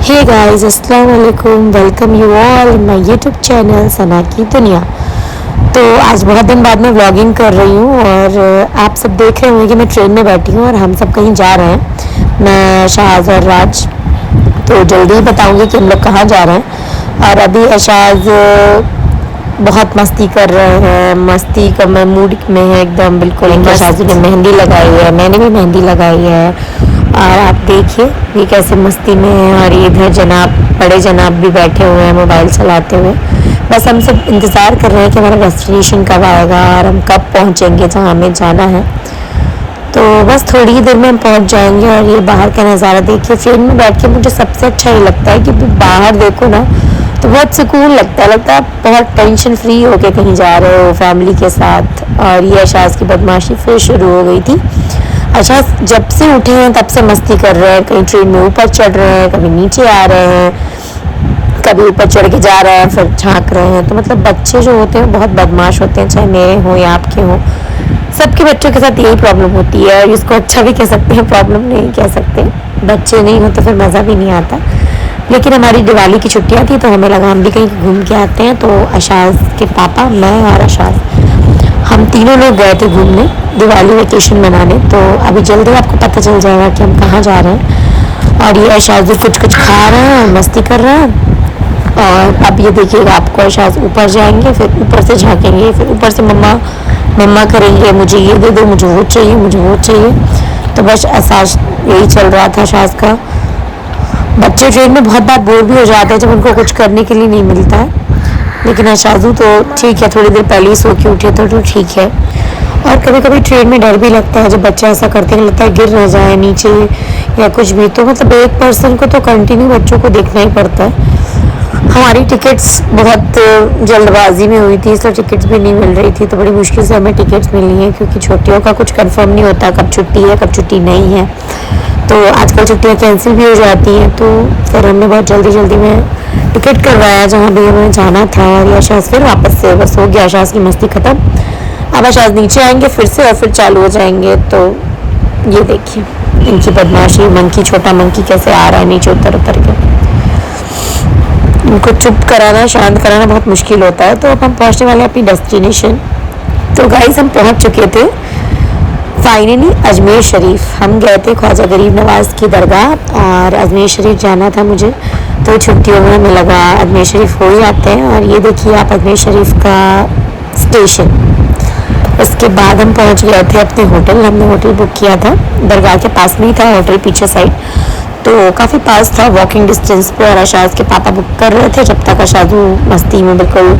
हे guys, अस्सलाम वालेकुम। Welcome you all in my YouTube channel Sana की दुनिया। तो आज बहुत दिन बाद मैं व्लॉगिंग कर रही हूँ और आप सब देख रहे होंगे कि मैं ट्रेन में बैठी हूँ और हम सब कहीं जा रहे हैं, मैं शाहज़ और राज। तो जल्दी ही बताऊँगी कि हम लोग कहाँ जा रहे हैं। और अभी एशाज बहुत मस्ती कर रहे हैं, मस्ती का मैं मूड में है एकदम बिल्कुल। एशाज ने मेहंदी लगाई है, मैंने भी मेहंदी लगाई है और आप देखिए ये कैसे मस्ती में है। और ये इधर जनाब, बड़े जनाब भी बैठे हुए हैं मोबाइल चलाते हुए। बस हम सब इंतज़ार कर रहे हैं कि हमारा डेस्टिनेशन कब आएगा और हम कब पहुंचेंगे जहां हमें जाना है। तो बस थोड़ी ही देर में हम पहुंच जाएंगे। और ये बाहर का नज़ारा देखिए, ट्रेन में बैठ के मुझे सबसे अच्छा ये लगता है कि बाहर देखो ना तो बहुत सुकून लगता है बहुत टेंशन फ्री होके कहीं जा रहे हो फैमिली के साथ। और ये एशाज की बदमाशी फिर शुरू हो गई थी। अच्छा, जब से उठे हैं तब से मस्ती कर रहे हैं, कहीं ट्रेन में ऊपर चढ़ रहे हैं, कभी नीचे आ रहे हैं, कभी ऊपर चढ़ के जा रहे हैं, फिर झांक रहे हैं। तो मतलब बच्चे जो होते हैं बहुत बदमाश होते हैं, चाहे मेरे हों या आपके हों। सबके बच्चों के साथ यही प्रॉब्लम होती है और इसको अच्छा भी कह सकते हैं, प्रॉब्लम नहीं कह सकते। बच्चे नहीं हो तो फिर मज़ा भी नहीं आता। लेकिन हमारी दिवाली की छुट्टियाँ थी तो हमें लगा हम भी कहीं घूम के आते हैं। तो अशाज के पापा, मैं और अशाज, हम तीनों लोग गए थे घूमने, दिवाली वेकेशन मनाने। तो अभी जल्दी आपको पता चल जाएगा कि हम कहाँ जा रहे हैं। और ये एशाज कुछ कुछ खा रहे हैं, मस्ती कर रहे हैं। और अब ये देखिएगा आपको, एशाज ऊपर जाएंगे, फिर ऊपर से झाँकेंगे, फिर ऊपर से मम्मा मम्मा करेंगे, मुझे ये दे दो, मुझे वो चाहिए, मुझे वो चाहिए। तो बस एशाज यही चल रहा था एशाज का। बच्चे ट्रेन में बहुत बार बोर भी हो जाते हैं जब उनको कुछ करने के लिए नहीं मिलता है। लेकिन एशाजू तो ठीक है, थोड़ी देर पहले ही सो के उठे तो ठीक है। और कभी कभी ट्रेन में डर भी लगता है जब बच्चे ऐसा करते हैं, लगता है गिर न जाए नीचे या कुछ भी। तो मतलब एक पर्सन को तो कंटिन्यू बच्चों को देखना ही पड़ता है। हमारी टिकट्स बहुत जल्दबाजी में हुई थी, इसलिए टिकट्स भी नहीं मिल रही थी। तो बड़ी मुश्किल से हमें टिकट्स मिली हैं क्योंकि छुट्टियों का कुछ कंफर्म नहीं होता, कब छुट्टी है कब छुट्टी नहीं है। तो आजकल छुट्टियाँ कैंसिल भी हो जाती हैं। तो फिर हमने बहुत जल्दी जल्दी में टिकट करवाया जहाँ भी हमें जाना था। और ये आशाज फिर वापस से बस हो गया, आशाज की मस्ती ख़त्म। अब आशाज नीचे आएंगे फिर से और फिर चालू हो जाएंगे। तो ये देखिए इनकी बदमाशी, मंकी, छोटा मंकी कैसे आ रहा है नीचे उतर उतर के। इनको चुप कराना, शांत कराना बहुत मुश्किल होता है। तो अब हम पहुँचने वाले हैं अपनी डेस्टिनेशन। तो गाइस हम पहुँच चुके थे फाइनली अजमेर शरीफ। हम गए थे ख्वाजा गरीब नवाज़ की दरगाह और अजमेर शरीफ जाना था मुझे। तो छुट्टियों में हमें लगा अजमेर शरीफ हो ही आते हैं। और ये देखिए आप अजमेर शरीफ का स्टेशन। उसके बाद हम पहुंच गए थे अपने होटल। हमने होटल बुक किया था, दरगाह के पास में ही था होटल, पीछे साइड, तो काफ़ी पास था, वॉकिंग डिस्टेंस पे। और आशाज के पापा बुक कर रहे थे जब तक आशाजू मस्ती में बिल्कुल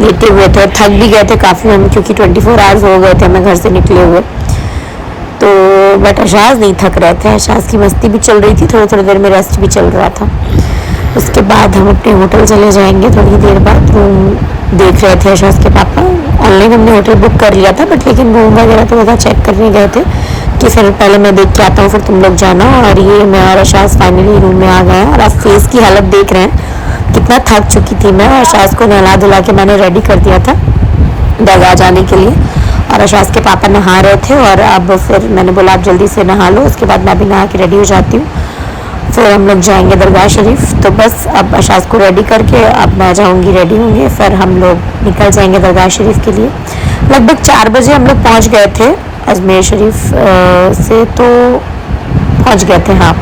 लेटे हुए थे। थक भी गए थे काफ़ी हम, क्योंकि 24 आवर्स हो गए थे हमें घर से निकले हुए। तो बट आशाज नहीं थक रहे थे, आशाज की मस्ती भी चल रही थी, थोड़ी थोड़ी देर में रेस्ट भी चल रहा था। उसके बाद हम अपने होटल चले जाएंगे थोड़ी देर बाद। रूम देख रहे थे आशाज के पापा। ऑनलाइन हमने होटल बुक कर लिया था बट लेकिन रूम वगैरह तो ज़्यादा चेक करने गए थे कि फिर पहले मैं देख के आता हूँ फिर तुम लोग जाना। और ये मैं और आशाज फाइनली रूम में आ गए हैं। और आप फेस की हालत देख रहे हैं कितना थक चुकी थी मैं। आशाज को नहला धुला के मैंने रेडी कर दिया था दरगाह जाने के लिए। और आशाज के पापा नहा रहे थे और अब फिर मैंने बोला आप जल्दी से नहा लो, उसके बाद मैं भी नहा के रेडी हो जाती हूँ, फिर हम लोग जाएंगे दरगाह शरीफ। तो बस अब आशाज को रेडी करके अब मैं जाऊँगी, रेडी होंगे, फिर हम लोग निकल जाएंगे दरगाह शरीफ के लिए। लगभग 4 बजे हम लोग पहुँच गए थे अजमेर शरीफ से, तो पहुँच गए थे, हाँ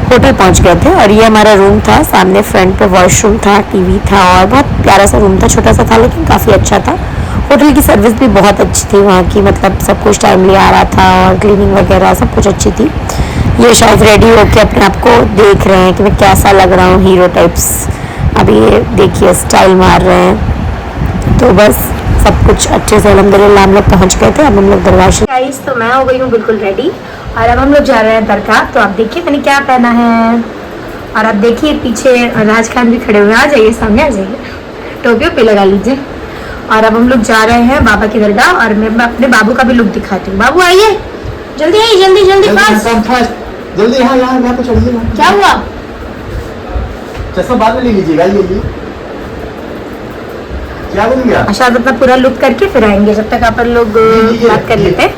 होटल पहुँच गए थे। और ये हमारा रूम था, सामने फ्रंट पे वॉशरूम था, टीवी था और बहुत प्यारा सा रूम था, छोटा सा था लेकिन काफ़ी अच्छा था। होटल की सर्विस भी बहुत अच्छी थी वहाँ की, मतलब सब कुछ टाइमली आ रहा था और क्लीनिंग वगैरह सब कुछ अच्छी थी। ये शायद रेडी होके अपने आप को देख रहे हैं कि मैं कैसा लग रहा हूँ, हीरो टाइप्स। अभी ये देखिए स्टाइल मार रहे हैं। तो बस सब कुछ अच्छे से अल्हम्दुलिल्लाह हम लोग पहुँच गए थे। अब हम लोग दरगाह शरीफ, तो मैं हो गई हूँ बिल्कुल रेडी और अब हम लोग जा रहे हैं दरगाह। तो आप देखिए मैंने क्या पहना है। और आप देखिए पीछे राज खान भी खड़े हुए हैं, आ जाइए सामने आ जाइए, टोपी पे लगा लीजिए। और अब हम लोग जा रहे हैं बाबा की दरगाह और मैं अपने बाबू का भी लुक दिखाती हूँ। बाबू आइए, जल्दी आइए, जल्दी जल्दी फास्ट जल्दी। हाँ यहाँ यहाँ पे चढ़िए। क्या हुआ? चश्मा बाद में ले लीजिएगा। ये क्या बोल गया? आशाद अपना पूरा लुक करके फिर आएंगे, जब तक अपन लोग बात कर लेते हैं।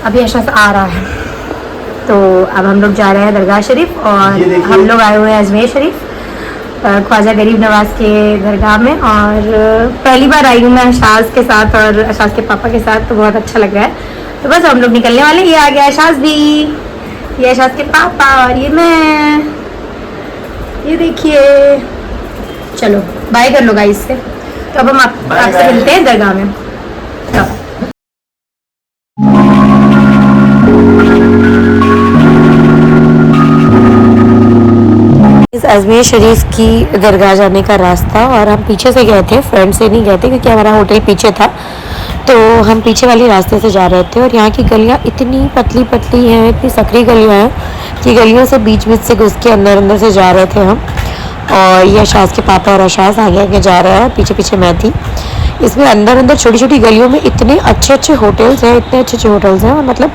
अभी आशाद आ रहा है। तो अब हम लोग जा रहे हैं दरगाह शरीफ और ये देखिए। हम लोग आए हुए हैं अजमेर शरीफ ख्वाजा गरीब नवाज के दरगाह में। और पहली बार आई हूँ मैं अशाज के साथ और अशाज के पापा के साथ, तो बहुत अच्छा लग रहा है। तो बस हम लोग निकलने वाले। ये आ गया अशाज भी, ये अशाज के पापा और ये मैं, ये देखिए। चलो बाय कर लो गाइस से। तो अब हम आपसे मिलते हैं दरगाह में। तो इस अजमेर शरीफ की दरगाह जाने का रास्ता, और हम पीछे से गए थे, फ्रंट से नहीं गए थे क्योंकि हमारा होटल पीछे था। तो हम पीछे वाले रास्ते से जा रहे थे और यहाँ की गलियाँ इतनी पतली पतली हैं, इतनी सकरी गलियाँ हैं कि गलियों से बीच बीच से घुस के अंदर अंदर से जा रहे थे हम। और ये अशाज के पापा और अशाज आगे आगे जा रहा है, पीछे पीछे मैं थी। इसमें अंदर अंदर छोटी छोटी गलियों में इतने अच्छे अच्छे होटल्स हैं, इतने अच्छे अच्छे होटल्स हैं, मतलब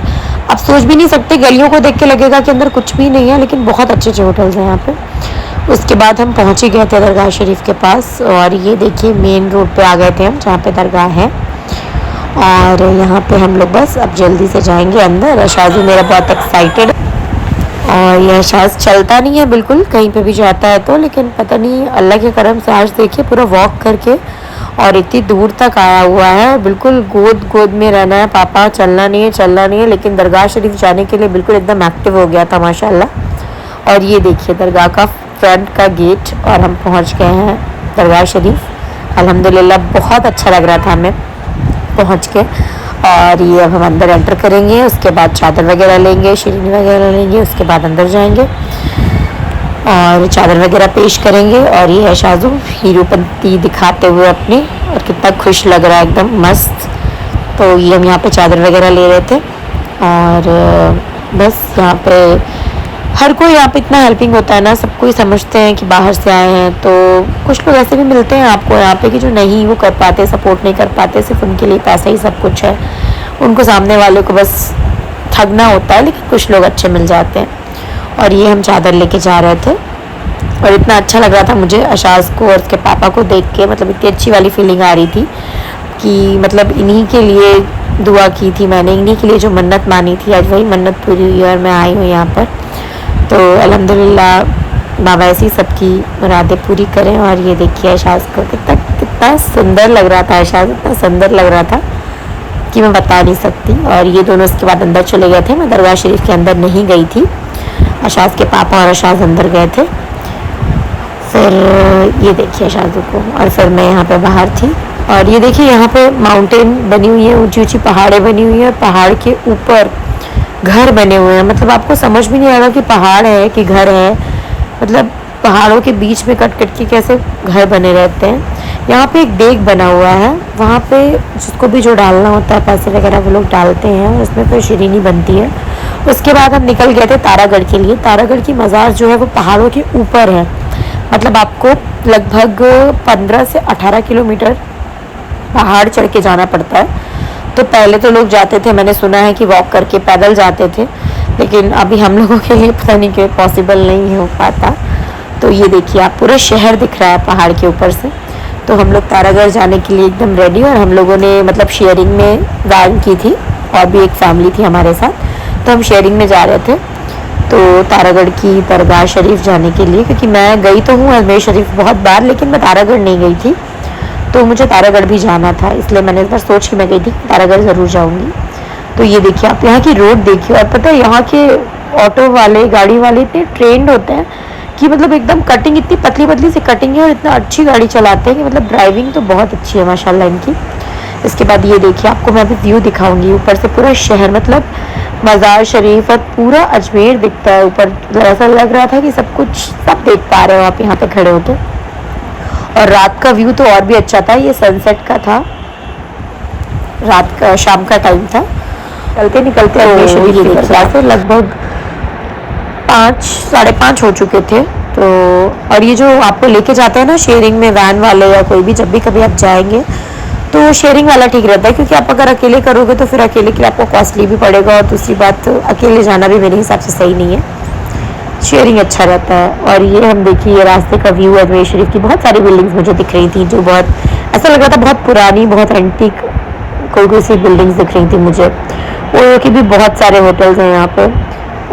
आप सोच भी नहीं सकते। गलियों को देख के लगेगा कि अंदर कुछ भी नहीं है, लेकिन बहुत अच्छे अच्छे होटल्स हैं यहाँ पे। उसके बाद हम पहुँच ही गए थे दरगाह शरीफ के पास, और ये देखिए मेन रोड पे आ गए थे हम जहाँ पे दरगाह है। और यहाँ पे हम लोग बस अब जल्दी से जाएंगे अंदर। अशाज भी मेरा बहुत एक्साइटेड, और यह अशाज चलता नहीं है बिल्कुल कहीं पे भी जाता है तो, लेकिन पता नहीं अल्लाह के करम से आज देखिए पूरा वॉक करके और इतनी दूर तक आया हुआ है। बिल्कुल गोद गोद में रहना है पापा, चलना नहीं है चलना नहीं है, लेकिन दरगाह शरीफ जाने के लिए बिल्कुल एकदम एक्टिव हो गया था माशाल्लाह। और ये देखिए दरगाह का फ्रंट का गेट, और हम पहुंच गए हैं दरगाह शरीफ। अल्हम्दुलिल्लाह बहुत अच्छा लग रहा था हमें पहुंच के। और ये अब हम अंदर एंटर करेंगे, उसके बाद चादर वगैरह लेंगे, शीरीनी वगैरह लेंगे, उसके बाद अंदर जाएंगे और चादर वगैरह पेश करेंगे। और ये है शाजू हीरोपंती दिखाते हुए अपनी, और कितना खुश लग रहा है, एकदम मस्त। तो ये हम यहाँ पे चादर वगैरह ले रहे थे, और बस यहाँ पे हर कोई यहाँ पे इतना हेल्पिंग होता है ना, सब कोई समझते हैं कि बाहर से आए हैं। तो कुछ लोग ऐसे भी मिलते हैं आपको यहाँ पे कि जो नहीं वो कर पाते, सपोर्ट नहीं कर पाते, सिर्फ उनके लिए पैसा ही सब कुछ है, उनको सामने वाले को बस ठगना होता है, लेकिन कुछ लोग अच्छे मिल जाते हैं। और ये हम चादर लेके जा रहे थे, और इतना अच्छा लग रहा था मुझे अशाज को और उसके पापा को देख के, मतलब इतनी अच्छी वाली फीलिंग आ रही थी कि मतलब इन्हीं के लिए दुआ की थी मैंने, इन्हीं के लिए जो मन्नत मानी थी, आज वही मन्नत पूरी हुई और मैं आई हूँ यहाँ पर। तो अल्हम्दुलिल्लाह बाबा ऐसी सबकी मुरादें पूरी करें। और ये देखिए अशाज को कितना कितना सुंदर लग रहा था, अशाज इतना सुंदर लग रहा था कि मैं बता नहीं सकती। और ये दोनों इसके बाद अंदर चले गए थे, मैं दरगाह शरीफ के अंदर नहीं गई थी, अशाज के पापा और अशाज अंदर गए थे। फिर ये देखिए अशाजू को, और फिर मैं यहाँ पे बाहर थी। और ये देखिए यहाँ पे माउंटेन बनी हुई है, ऊंची ऊंची पहाड़ें बनी हुई हैं, पहाड़ के ऊपर घर बने हुए हैं। मतलब आपको समझ भी नहीं आएगा कि पहाड़ है कि घर है, मतलब पहाड़ों के बीच में कट कट के कैसे घर बने रहते हैं। यहाँ पे एक डेग बना हुआ है, वहाँ पे जिसको भी जो डालना होता है पैसे वगैरह वो लोग डालते हैं, और उसमें फिर शीरीनी बनती है। उसके बाद हम निकल गए थे तारागढ़ के लिए। तारागढ़ की मज़ार जो है वो पहाड़ों के ऊपर है, मतलब आपको लगभग 15 से 18 किलोमीटर पहाड़ चढ़ के जाना पड़ता है। तो पहले तो लोग जाते थे, मैंने सुना है कि वॉक करके पैदल जाते थे, लेकिन अभी हम लोगों के लिए पता नहीं क्यों पॉसिबल नहीं हो पाता। तो ये देखिए आप पूरा शहर दिख रहा है पहाड़ के ऊपर से। तो हम लोग तारागढ़ जाने के लिए एकदम रेडी, और हम लोगों ने मतलब शेयरिंग में वैन की थी, और भी एक फैमिली थी हमारे साथ, तो हम शेयरिंग में जा रहे थे। तो तारागढ़ की दरगाह शरीफ जाने के लिए, क्योंकि मैं गई तो हूँ अजमेर शरीफ बहुत बार, लेकिन मैं तारागढ़ नहीं गई थी, तो मुझे तारागढ़ भी जाना था, इसलिए मैंने इस बार सोच के मैं गई थी तारागढ़ ज़रूर जाऊँगी। तो ये देखिए आप यहाँ की रोड देखिए, और पता है यहाँ के ऑटो वाले गाड़ी वाले इतने ट्रेंड होते हैं कि मतलब एकदम कटिंग, इतनी पतली पतली सी कटिंग है, और इतना अच्छी गाड़ी चलाते हैं कि मतलब ड्राइविंग तो बहुत अच्छी है माशाल्लाह इनकी। इसके बाद ये देखिए आपको मैं अभी व्यू दिखाऊंगी ऊपर से, पूरा शहर मतलब मज़ार शरीफ और पूरा अजमेर दिखता है ऊपर। ऐसा लग रहा था कि सब कुछ सब देख पा रहे हो आप यहाँ पे खड़े होके। और रात का व्यू तो और भी अच्छा था, ये सनसेट का था, रात का शाम का टाइम था। चलते निकलते अजमेर शरीफ की दरगाह से लगभग 5 साढ़े 5 हो चुके थे। तो और ये जो आपको लेके जाते हैं ना शेयरिंग में वैन वाले या कोई भी, जब भी कभी आप जाएंगे तो शेयरिंग वाला ठीक रहता है, क्योंकि आप अगर अकेले करोगे तो फिर अकेले के लिए आपको कॉस्टली भी पड़ेगा, और दूसरी बात अकेले जाना भी मेरे हिसाब से सही नहीं है, शेयरिंग अच्छा रहता है। और ये हम देखिए ये रास्ते का व्यू अजमेर शरीफ की, बहुत सारी बिल्डिंग्स मुझे दिख रही थी जो बहुत ऐसा लग रहा था बहुत पुरानी, बहुत एंटीक कोई कोई सी बिल्डिंग्स दिख रही थी मुझे। और की भी बहुत सारे होटल्स हैं यहाँ पे,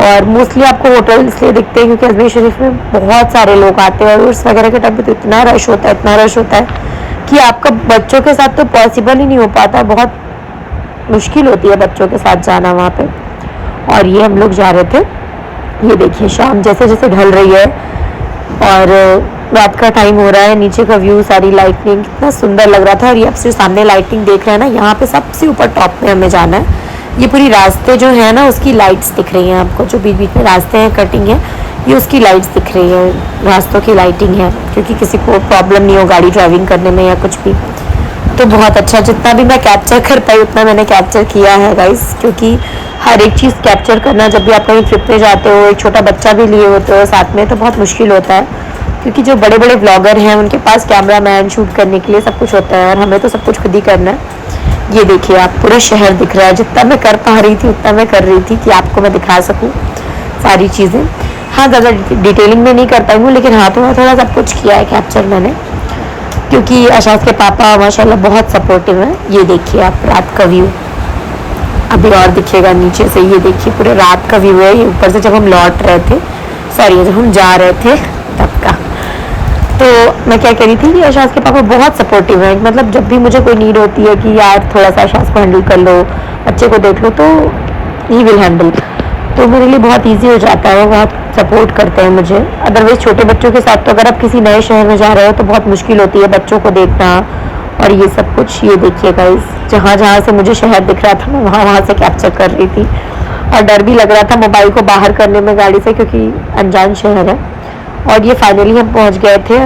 और मोस्टली आपको होटल इसलिए दिखते हैं क्योंकि अजमेर शरीफ में बहुत सारे लोग आते हैं और उर्स वगैरह के टाइम पे तो इतना रश होता है, इतना रश होता है कि आपका बच्चों के साथ तो पॉसिबल ही नहीं हो पाता, बहुत मुश्किल होती है बच्चों के साथ जाना वहाँ पे। और ये हम लोग जा रहे थे, ये देखिए शाम जैसे जैसे ढल रही है और रात का टाइम हो रहा है, नीचे का व्यू, सारी लाइटिंग कितना सुंदर लग रहा था। और ये आपसे सामने लाइटिंग देख रहे हैं ना, यहाँ पे सबसे ऊपर टॉप में हमें जाना है। ये पूरी रास्ते जो है ना उसकी लाइट्स दिख रही हैं आपको, जो बीच बीच में रास्ते हैं, कटिंग है, ये उसकी लाइट्स दिख रही है, रास्तों की लाइटिंग है, क्योंकि किसी को प्रॉब्लम नहीं हो गाड़ी ड्राइविंग करने में या कुछ भी। तो बहुत अच्छा, जितना भी मैं कैप्चर कर पाई उतना मैंने कैप्चर किया है गाइस, क्योंकि हर एक चीज़ कैप्चर करना, जब भी आप कहीं ट्रिप पे जाते हो, एक छोटा बच्चा भी लिए होते हो साथ में, तो बहुत मुश्किल होता है, क्योंकि जो बड़े बड़े ब्लॉगर हैं उनके पास कैमरा मैन शूट करने के लिए सब कुछ होता है और हमें तो सब कुछ खुद ही करना है। ये देखिए आप, पूरा शहर दिख रहा है, जितना मैं कर पा रही थी उतना मैं कर रही थी कि आपको मैं दिखा सकूँ सारी चीज़ें। हाँ, ज़्यादा डिटेलिंग में नहीं कर पाई हूँ, लेकिन हाँ थोड़ा थोड़ा सब कुछ किया है कैप्चर मैंने, क्योंकि अशास के पापा माशाल्लाह बहुत सपोर्टिव हैं। ये देखिए आप रात का व्यू, अभी और दिखेगा नीचे से, ये देखिए पूरे रात का व्यू है। ये ऊपर से जब हम लौट रहे थे, सॉरी जब हम जा रहे थे तब का। तो मैं क्या कह रही थी कि अशास के पापा बहुत सपोर्टिव हैं, मतलब जब भी मुझे कोई नीड होती है कि यार थोड़ा सा अशास को हैंडल कर लो, बच्चे को देख लो, तो ही विल हैंडल, तो मेरे लिए बहुत इजी हो जाता है, बहुत सपोर्ट करते हैं मुझे। अदरवाइज छोटे बच्चों के साथ तो अगर आप किसी नए शहर में जा रहे हो तो बहुत मुश्किल होती है बच्चों को देखना और ये सब कुछ। ये देखिए गाइस, जहाँ जहाँ से मुझे शहर दिख रहा था मैं वहाँ वहाँ से कैप्चर कर रही थी, और डर भी लग रहा था मोबाइल को बाहर करने में गाड़ी से, क्योंकि अनजान शहर है। और ये फाइनली हम पहुँच गए थे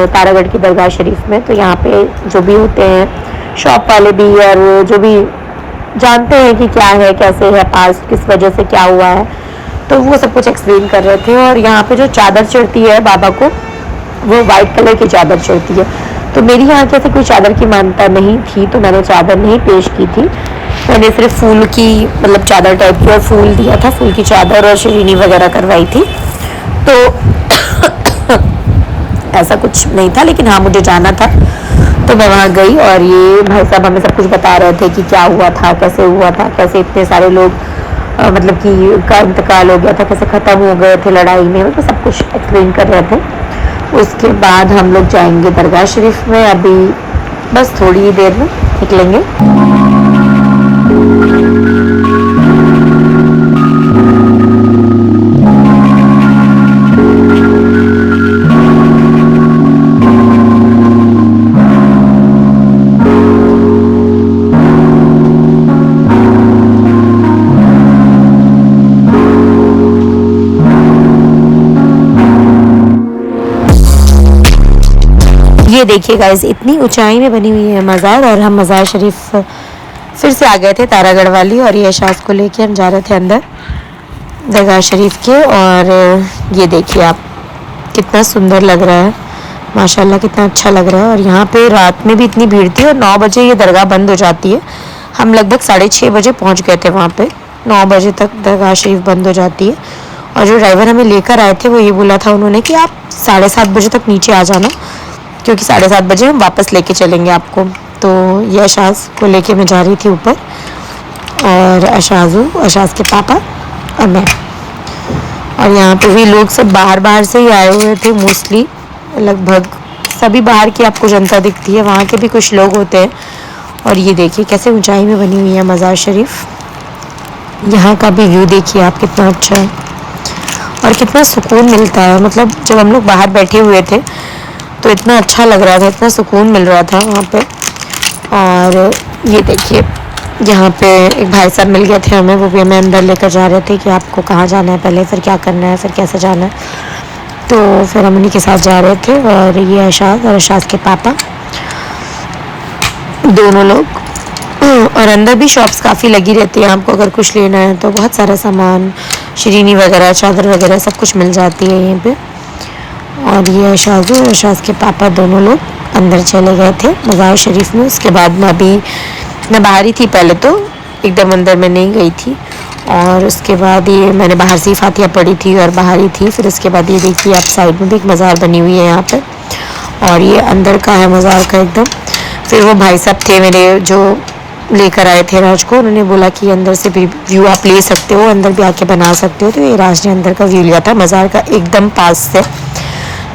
तारागढ़ की दरगाह शरीफ में। तो यहाँ पे जो भी होते हैं शॉप वाले भी और जो भी जानते हैं कि क्या है, कैसे है, पास किस वजह से क्या हुआ है, तो वो सब कुछ एक्सप्लेन कर रहे थे। और यहाँ पे जो चादर चढ़ती है बाबा को, वो वाइट कलर की चादर चढ़ती है। तो मेरी यहाँ कैसे कोई चादर की मान्यता नहीं थी, तो मैंने चादर नहीं पेश की थी, मैंने सिर्फ फूल की, मतलब चादर टाइप की, और फूल दिया था, फूल की चादर और शिरीनी वगैरह करवाई थी। तो ऐसा कुछ नहीं था, लेकिन हाँ मुझे जाना था तो मैं वहाँ गई। और ये भाई साहब हमें सब कुछ बता रहे थे कि क्या हुआ था, कैसे हुआ था, कैसे इतने सारे लोग मतलब कि का इंतकाल हो गया था, कैसे ख़त्म हो गए थे लड़ाई में, तो सब कुछ एक्सप्लेन कर रहे थे। उसके बाद हम लोग जाएंगे दरगाह शरीफ में, अभी बस थोड़ी ही देर में निकलेंगे। ये देखिए गाइस, इतनी ऊंचाई में बनी हुई है मज़ार, और हम मज़ार शरीफ फिर से आ गए थे तारागढ़ वाली, और ये अशास को लेके हम जा रहे थे अंदर दरगाह शरीफ के। और ये देखिए आप, कितना सुंदर लग रहा है माशाल्लाह, कितना अच्छा लग रहा है। और यहाँ पे रात में भी इतनी भीड़ थी, और 9 बजे ये दरगाह बंद हो जाती है। हम लगभग 6:30 बजे पहुँच गए थे वहाँ पे, 9 बजे तक दरगाह शरीफ बंद हो जाती है। और जो ड्राइवर हमें लेकर आए थे वो ये बोला था उन्होंने कि आप 7:30 बजे तक नीचे आ जाना, क्योंकि 7:30 बजे हम वापस लेके चलेंगे आपको। तो ये अशास को लेके मैं जा रही थी ऊपर, और अशास के पापा और मैं। और यहाँ पे भी लोग सब बाहर से ही आए हुए थे, मोस्टली लगभग सभी बाहर की आपको जनता दिखती है, वहाँ के भी कुछ लोग होते हैं। और ये देखिए कैसे ऊंचाई में बनी हुई है मज़ार शरीफ, यहाँ का भी व्यू देखिए आप, कितना अच्छा है और कितना सुकून मिलता है। मतलब जब हम लोग बाहर बैठे हुए थे तो इतना अच्छा लग रहा था, इतना सुकून मिल रहा था वहाँ पे। और ये देखिए यहाँ पे एक भाई साहब मिल गए थे हमें, वो भी हमें अंदर लेकर जा रहे थे कि आपको कहाँ जाना है पहले, फिर क्या करना है, फिर कैसे जाना है। तो फिर हम उन्हीं के साथ जा रहे थे। और ये अशास और अशास के पापा दोनों लोग। और अंदर भी शॉप्स काफ़ी लगी रहती है, आपको अगर कुछ लेना है तो बहुत सारा सामान, शिरीनी वगैरह, चादर वगैरह सब कुछ मिल जाती है यहीं पे। और ये अशास और अशास के पापा दोनों लोग अंदर चले गए थे मज़ार शरीफ में। उसके बाद मैं बाहर ही थी पहले, तो एकदम अंदर में नहीं गई थी। और उसके बाद ये मैंने बाहर से ही फातिहा पढ़ी थी और बाहर ही थी। फिर उसके बाद ये देखिए आप, साइड में भी एक मज़ार बनी हुई है यहाँ पर, और ये अंदर का है मज़ार का एकदम। फिर वो भाई साहब थे मेरे जो लेकर आए थे राज को। उन्होंने बोला कि अंदर से भी व्यू आप ले सकते हो, अंदर भी आके बना सकते हो। तो ये राज ने अंदर का व्यू लिया था मज़ार का एकदम पास से।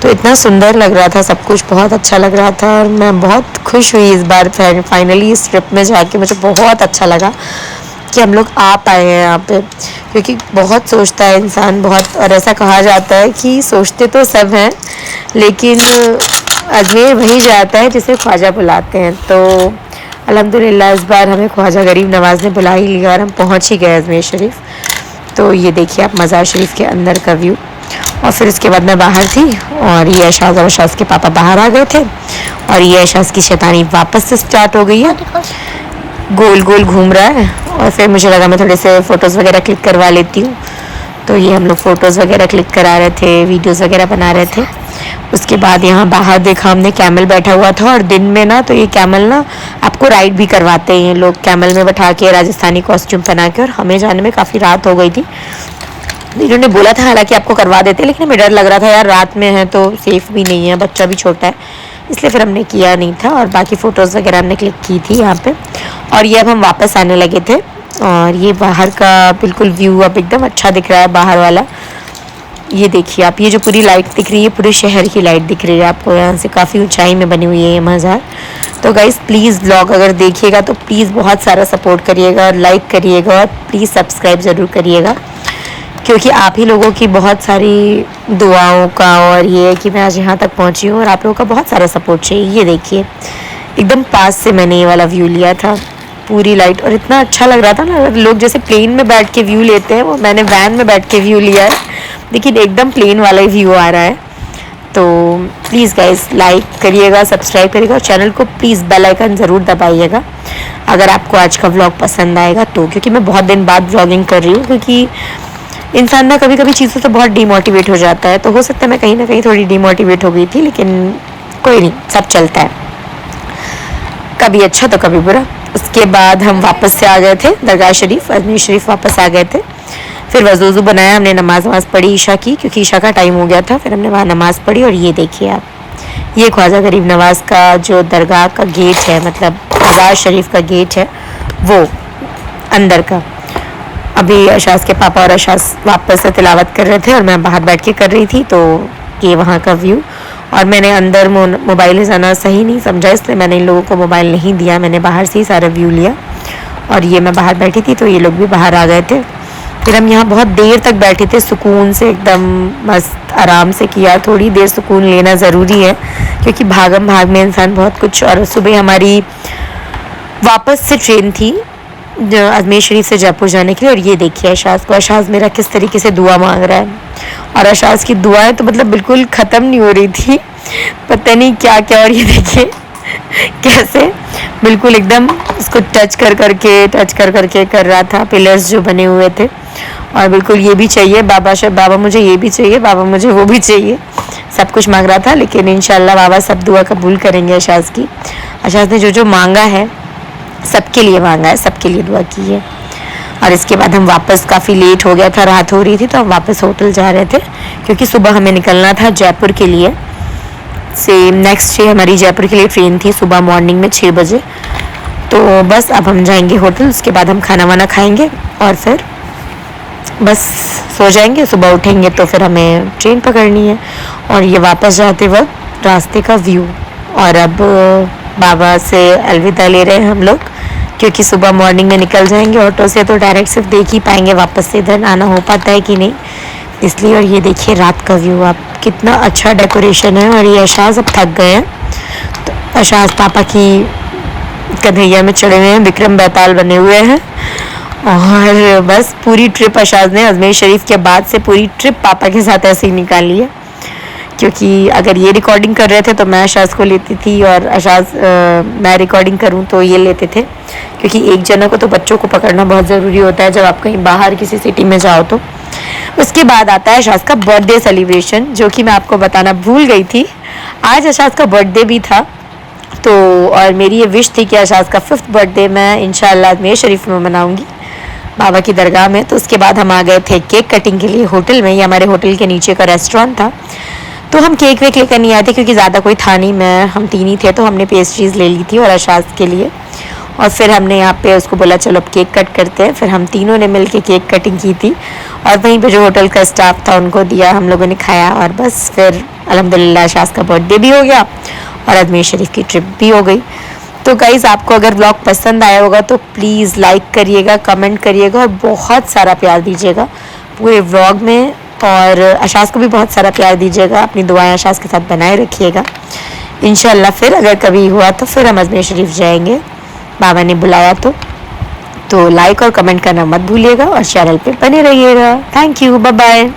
तो इतना सुंदर लग रहा था, सब कुछ बहुत अच्छा लग रहा था और मैं बहुत खुश हुई इस बार फाइनली इस ट्रिप में जाके। मुझे बहुत अच्छा लगा कि हम लोग आ पाए हैं यहाँ पे, क्योंकि बहुत सोचता है इंसान बहुत, और ऐसा कहा जाता है कि सोचते तो सब हैं लेकिन अजमेर वही जाता है जिसे ख्वाजा बुलाते हैं। तो अल्हम्दुलिल्लाह इस बार हमें ख्वाजा गरीब नवाज़ ने बुला ही लिया और हम पहुँच ही गए अजमेर शरीफ। तो ये देखिए आप मज़ार शरीफ के अंदर का व्यू। और फिर उसके बाद मैं बाहर थी और ये एशाज और एशाज के पापा बाहर आ गए थे और ये एशाज की शैतानी वापस से स्टार्ट हो गई है, गोल गोल घूम रहा है। और फिर मुझे लगा मैं थोड़े से फ़ोटोज़ वगैरह क्लिक करवा लेती हूँ। तो ये हम लोग फ़ोटोज़ वगैरह क्लिक करा रहे थे, वीडियोज़ वगैरह बना रहे थे। उसके बाद यहाँ बाहर देखा हमने कैमल बैठा हुआ था, और दिन में ना तो ये कैमल ना आपको राइड भी करवाते हैं लोग, कैमल में बैठा के राजस्थानी कॉस्ट्यूम पहना के। और हमें जाने में काफ़ी रात हो गई थी। इन्होंने बोला था हालांकि आपको करवा देते, लेकिन हमें डर लग रहा था यार रात में है तो सेफ़ भी नहीं है, बच्चा भी छोटा है, इसलिए फिर हमने किया नहीं था। और बाकी फ़ोटोज़ वगैरह हमने क्लिक की थी यहाँ पे। और ये अब हम वापस आने लगे थे और ये बाहर का बिल्कुल व्यू अब एकदम अच्छा दिख रहा है बाहर वाला। ये देखिए आप, ये जो पूरी लाइट दिख रही है पूरे शहर की लाइट दिख रही है आपको, यहाँ से काफ़ी ऊंचाई में बनी हुई है ये मज़ार। तो गाइस प्लीज़ ब्लॉग अगर देखिएगा तो प्लीज़ बहुत सारा सपोर्ट करिएगा और लाइक करिएगा और प्लीज़ सब्सक्राइब ज़रूर करिएगा, क्योंकि आप ही लोगों की बहुत सारी दुआओं का और ये है कि मैं आज यहाँ तक पहुँची हूँ और आप लोगों का बहुत सारा सपोर्ट चाहिए। ये देखिए एकदम पास से मैंने ये वाला व्यू लिया था, पूरी लाइट, और इतना अच्छा लग रहा था ना। लोग जैसे प्लेन में बैठ के व्यू लेते हैं, वो मैंने वैन में बैठ के व्यू लिया है, लेकिन एकदम प्लेन वाला ही व्यू आ रहा है। तो प्लीज़ गाइस लाइक करिएगा, सब्सक्राइब करिएगा और चैनल को प्लीज़ बेल आइकन ज़रूर दबाइएगा अगर आपको आज का व्लॉग पसंद आएगा तो, क्योंकि मैं बहुत दिन बाद व्लॉगिंग कर रही हूँ। क्योंकि इंसान ना कभी कभी चीज़ों से बहुत डिमोटिवेट हो जाता है, तो हो सकता है मैं कहीं ना कहीं थोड़ी डिमोटिवेट हो गई थी, लेकिन कोई नहीं, सब चलता है, कभी अच्छा तो कभी बुरा। उसके बाद हम वापस से आ गए थे दरगाह शरीफ, अजमेर शरीफ वापस आ गए थे। फिर वज़ू बनाया, हमने नमाज पढ़ी ईशा की, क्योंकि ईशा का टाइम हो गया था। फिर हमने वहाँ नमाज़ पढ़ी और ये देखिए आप, ये ख्वाजा गरीब नवाज़ का जो दरगाह का गेट है, मतलब मज़ार शरीफ का गेट है वो अंदर का। अभी अशाज के पापा और अशाज वापस से तिलावत कर रहे थे और मैं बाहर बैठ के कर रही थी, तो ये वहाँ का व्यू। और मैंने अंदर मोबाइल ले जाना सही नहीं समझा, इसलिए मैंने इन लोगों को मोबाइल नहीं दिया, मैंने बाहर से ही सारा व्यू लिया। और ये मैं बाहर बैठी थी तो ये लोग भी बाहर आ गए थे। फिर हम यहाँ बहुत देर तक बैठे थे, सुकून से एकदम मस्त आराम से किया। थोड़ी देर सुकून लेना ज़रूरी है, क्योंकि भागम भाग में इंसान बहुत कुछ। और सुबह हमारी वापस से ट्रेन थी अजमेर शरीफ से जयपुर जाने के लिए। और ये देखिए अशाज को, अशाज मेरा किस तरीके से दुआ मांग रहा है, और अशाज की दुआएं तो मतलब बिल्कुल ख़त्म नहीं हो रही थी, पता नहीं क्या क्या। और ये देखिए कैसे बिल्कुल एकदम इसको टच कर करके कर रहा था, पिलर्स जो बने हुए थे। और बिल्कुल ये भी चाहिए बाबा मुझे ये भी चाहिए, बाबा मुझे वो भी चाहिए, सब कुछ मांग रहा था। लेकिन इंशाल्लाह बाबा सब दुआ कबूल करेंगे अशाज की। अशाज ने जो जो मांगा है सबके लिए मांगा है, सबके लिए दुआ की है। और इसके बाद हम वापस, काफ़ी लेट हो गया था, रात हो रही थी, तो हम वापस होटल जा रहे थे, क्योंकि सुबह हमें निकलना था जयपुर के लिए। सेम नेक्स्ट डे हमारी जयपुर के लिए ट्रेन थी सुबह मॉर्निंग में 6 बजे। तो बस अब हम जाएंगे होटल, उसके बाद हम खाना वाना खाएंगे और फिर बस सो जाएंगे। सुबह उठेंगे तो फिर हमें ट्रेन पकड़नी है। और ये वापस जाते वक्त रास्ते का व्यू। और अब बाबा से अलविदा ले रहे हैं हम लोग, क्योंकि सुबह मॉर्निंग में निकल जाएंगे ऑटो से, तो डायरेक्ट सिर्फ देख ही पाएंगे, वापस से इधर आना हो पाता है कि नहीं, इसलिए। और ये देखिए रात का व्यू आप, कितना अच्छा डेकोरेशन है। और ये अशाज अब थक गए हैं, तो अशाज पापा की कन्हैया में चढ़े हुए हैं, विक्रम बेताल बने हुए हैं। और बस पूरी ट्रिप अशाज ने अजमेर शरीफ के बाद से पूरी ट्रिप पापा के साथ ऐसे ही निकाली है, क्योंकि अगर ये रिकॉर्डिंग कर रहे थे तो मैं अशाज को लेती थी, और अशाज मैं रिकॉर्डिंग करूं तो ये लेते थे, क्योंकि एक जना को तो बच्चों को पकड़ना बहुत ज़रूरी होता है जब आप कहीं बाहर किसी सिटी में जाओ तो। उसके बाद आता है अशाज का बर्थडे सेलिब्रेशन, जो कि मैं आपको बताना भूल गई थी। आज अशाज का बर्थडे भी था, तो और मेरी ये विश थी कि अशाज का 5th बर्थडे मैं इंशाल्लाह अजमेर शरीफ में मनाऊंगी, बाबा की दरगाह में। तो उसके बाद हम आ गए थे केक कटिंग के लिए होटल में। ये हमारे होटल के नीचे का रेस्टोरेंट था, तो हम केक वेक लेकर नहीं आए थे, क्योंकि ज़्यादा कोई था नहीं, हम 3 ही थे, तो हमने पेस्ट्रीज़ ले ली थी और अशाज के लिए। और फिर हमने यहाँ पे उसको बोला चलो अब केक कट करते हैं। फिर हम तीनों ने मिल के केक कटिंग की थी और वहीं पे जो होटल का स्टाफ था उनको दिया, हम लोगों ने खाया और बस फिर अल्हम्दुलिल्लाह शाज़ का बर्थडे भी हो गया और अजमेर शरीफ की ट्रिप भी हो गई। तो गाइज़ आपको अगर व्लॉग पसंद आया होगा तो प्लीज़ लाइक करिएगा, कमेंट करिएगा और बहुत सारा प्यार दीजिएगा पूरे व्लॉग में। और अशाज़ को भी बहुत सारा प्यार दीजिएगा, अपनी दुआएं अशाज़ के साथ बनाए रखिएगा। इंशाल्लाह फिर अगर कभी हुआ तो फिर हम अजमेर शरीफ जाएंगे, बाबा ने बुलाया तो लाइक और कमेंट करना मत भूलिएगा और चैनल पे बने रहिएगा। Thank you, bye bye.